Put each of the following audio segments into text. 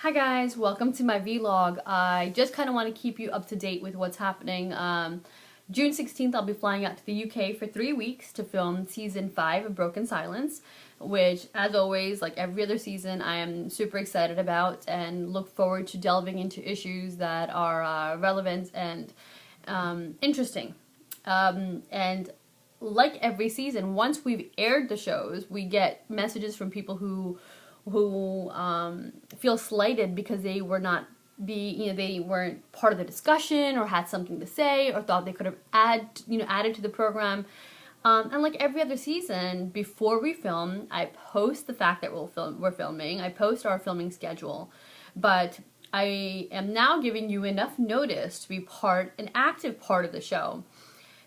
Hi guys, welcome to my vlog. I just kind of want to keep you up to date with what's happening. June 16th I'll be flying out to the UK for 3 weeks to film season 5 of Broken Silence, which as always, like every other season, I am super excited about and look forward to delving into issues that are relevant and interesting. And like every season, once we've aired the shows, we get messages from people who feel slighted because they were not they weren't part of the discussion or had something to say or thought they could have added to the program. And like every other season, before we film, I post the fact that we're filming. I post our filming schedule, but I am now giving you enough notice to be an active part of the show.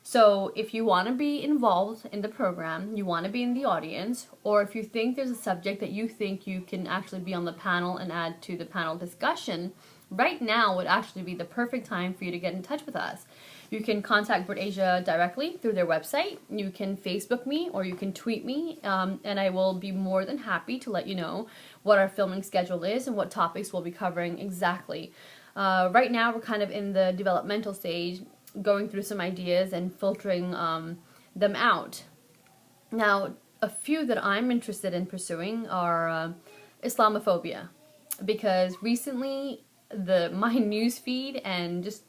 So if you want to be involved in the program, you want to be in the audience, or if you think there's a subject that you think you can actually be on the panel and add to the panel discussion, right now would actually be the perfect time for you to get in touch with us. You can contact Brit Asia directly through their website. You can Facebook me or you can tweet me, and I will be more than happy to let you know what our filming schedule is and what topics we'll be covering exactly. Right now we're kind of in the developmental stage, going through some ideas and filtering them out. Now, a few that I'm interested in pursuing are Islamophobia, because recently my news feed and just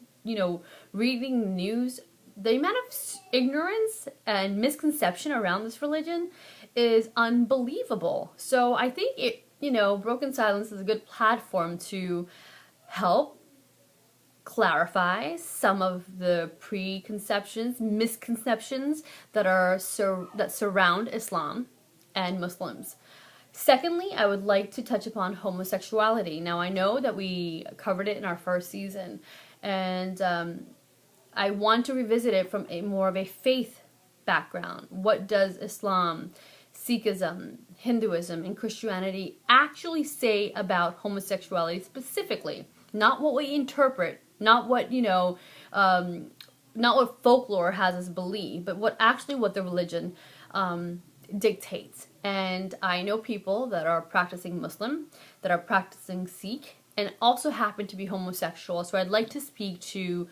reading the news, the amount of ignorance and misconception around this religion is unbelievable. So I think Broken Silence is a good platform to help clarify some of the preconceptions, misconceptions that surround Islam and Muslims. Secondly, I would like to touch upon homosexuality. Now, I know that we covered it in our first season, and I want to revisit it from more of a faith background. What does Islam, Sikhism, Hinduism, and Christianity actually say about homosexuality specifically? Not what we interpret, not what not what folklore has us believe, but what the religion dictates. And I know people that are practicing Muslim, that are practicing Sikh, and also happen to be homosexual. So I'd like to speak to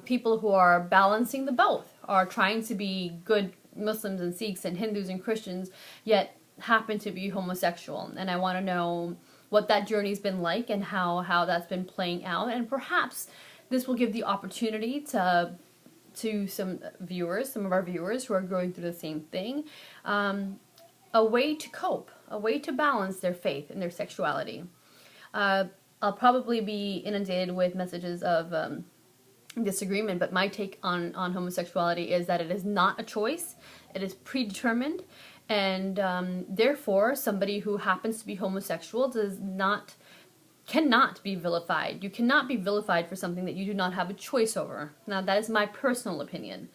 people who are balancing the both, are trying to be good Muslims and Sikhs and Hindus and Christians, yet happen to be homosexual. And I want to know what that journey's been like and how that's been playing out, and perhaps this will give the opportunity to some of our viewers who are going through the same thing, a way to cope, a way to balance their faith and their sexuality. I'll probably be inundated with messages of disagreement, but my take on homosexuality is that it is not a choice, it is predetermined. And therefore, somebody who happens to be homosexual cannot be vilified. You cannot be vilified for something that you do not have a choice over. Now, that is my personal opinion.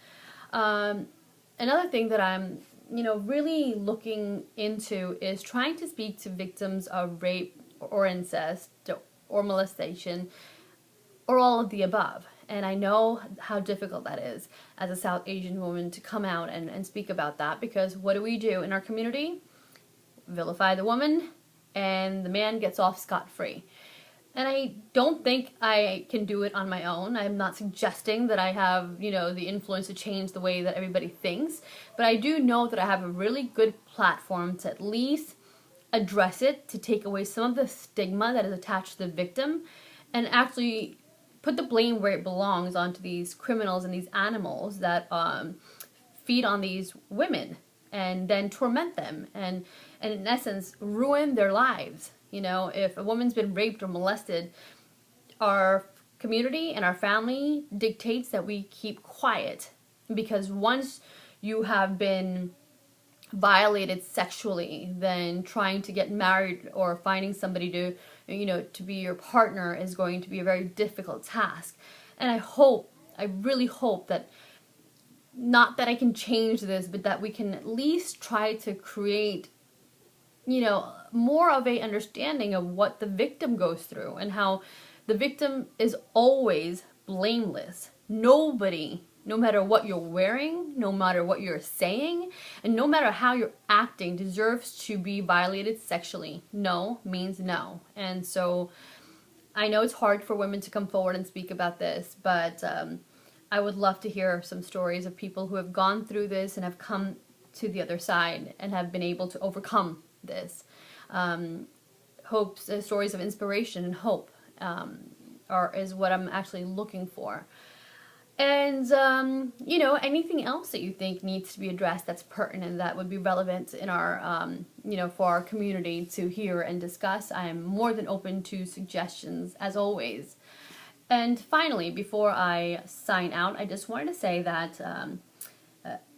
Another thing that I'm, really looking into is trying to speak to victims of rape or incest or molestation or all of the above. And I know how difficult that is as a South Asian woman to come out and speak about that, because what do we do in our community? Vilify the woman, and the man gets off scot-free. And I don't think I can do it on my own. I'm not suggesting that I have, the influence to change the way that everybody thinks, but I do know that I have a really good platform to at least address it, to take away some of the stigma that is attached to the victim, and actually put the blame where it belongs onto these criminals and these animals that feed on these women and then torment them and in essence ruin their lives. If a woman's been raped or molested, our community and our family dictates that we keep quiet, because once you have been violated sexually, then trying to get married or finding somebody to be your partner is going to be a very difficult task. And I really hope that, not that I can change this, but that we can at least try to create more of a understanding of what the victim goes through and how the victim is always blameless. Nobody no matter what you're wearing, no matter what you're saying, and no matter how you're acting, deserves to be violated sexually. No means no. And so I know it's hard for women to come forward and speak about this, but I would love to hear some stories of people who have gone through this and have come to the other side and have been able to overcome this. Stories of inspiration and hope is what I'm actually looking for. And, anything else that you think needs to be addressed that's pertinent, that would be relevant in our, for our community to hear and discuss, I am more than open to suggestions, as always. And finally, before I sign out, I just wanted to say that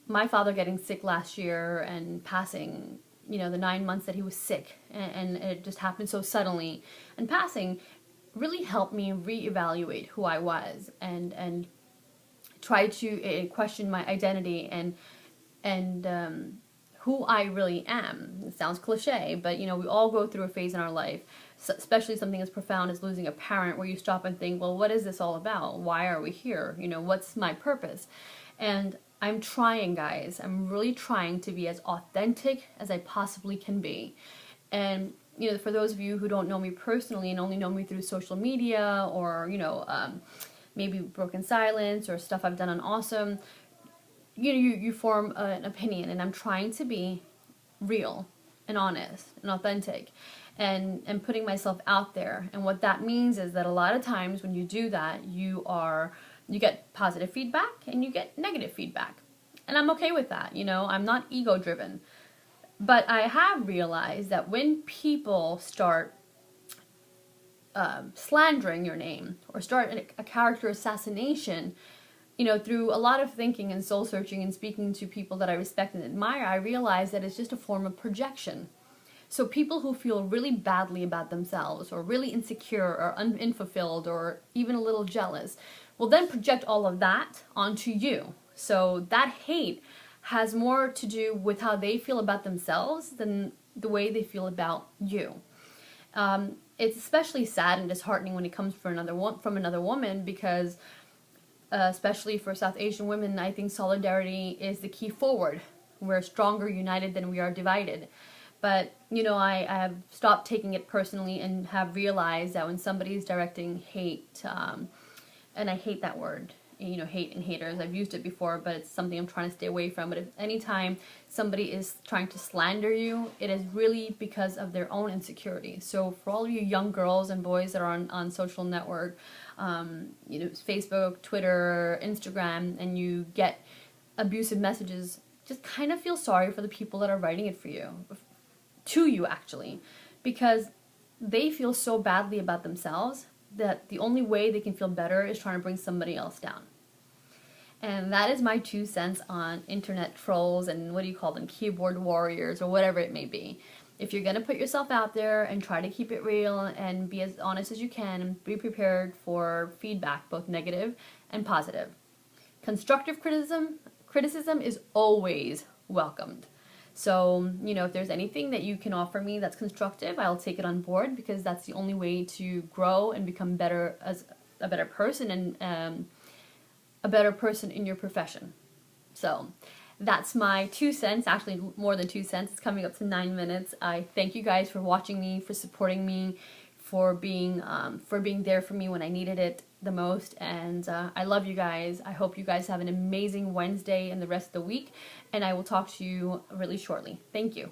my father getting sick last year and passing, the 9 months that he was sick, and it just happened so suddenly, and passing really helped me reevaluate who I was and try to question my identity and who I really am. It sounds cliche, but we all go through a phase in our life, especially something as profound as losing a parent, where you stop and think, well, what is this all about? Why are we here? What's my purpose? And I'm trying, guys. I'm really trying to be as authentic as I possibly can be. And for those of you who don't know me personally and only know me through social media or maybe Broken Silence or stuff I've done on Awesome, you form an opinion, and I'm trying to be real and honest and authentic and putting myself out there. And what that means is that a lot of times when you do that, you get positive feedback and you get negative feedback. And I'm okay with that. I'm not ego driven. But I have realized that when people start slandering your name or start a character assassination, through a lot of thinking and soul searching and speaking to people that I respect and admire, I realize that it's just a form of projection. So people who feel really badly about themselves or really insecure or unfulfilled or even a little jealous will then project all of that onto you. So that hate has more to do with how they feel about themselves than the way they feel about you. It's especially sad and disheartening when it comes from another woman, because especially for South Asian women, I think solidarity is the key forward. We're stronger united than we are divided. But, I have stopped taking it personally and have realized that when somebody is directing hate, and I hate that word, hate and haters, I've used it before, but it's something I'm trying to stay away from. But if anytime somebody is trying to slander you, it is really because of their own insecurity. So for all of you young girls and boys that are on social network, Facebook, Twitter, Instagram, and you get abusive messages, just kind of feel sorry for the people that are writing it to you actually, because they feel so badly about themselves that the only way they can feel better is trying to bring somebody else down. And that is my 2 cents on internet trolls and what do you call them, keyboard warriors or whatever it may be. If you're going to put yourself out there and try to keep it real and be as honest as you can, and be prepared for feedback, both negative and positive. Constructive criticism is always welcomed. So, if there's anything that you can offer me that's constructive, I'll take it on board, because that's the only way to grow and become better as a better person and a better person in your profession. So, that's my 2 cents, actually more than 2 cents. It's coming up to 9 minutes. I thank you guys for watching me, for supporting me, for being there for me when I needed it the most, and I love you guys. I hope you guys have an amazing Wednesday and the rest of the week, and I will talk to you really shortly. Thank you.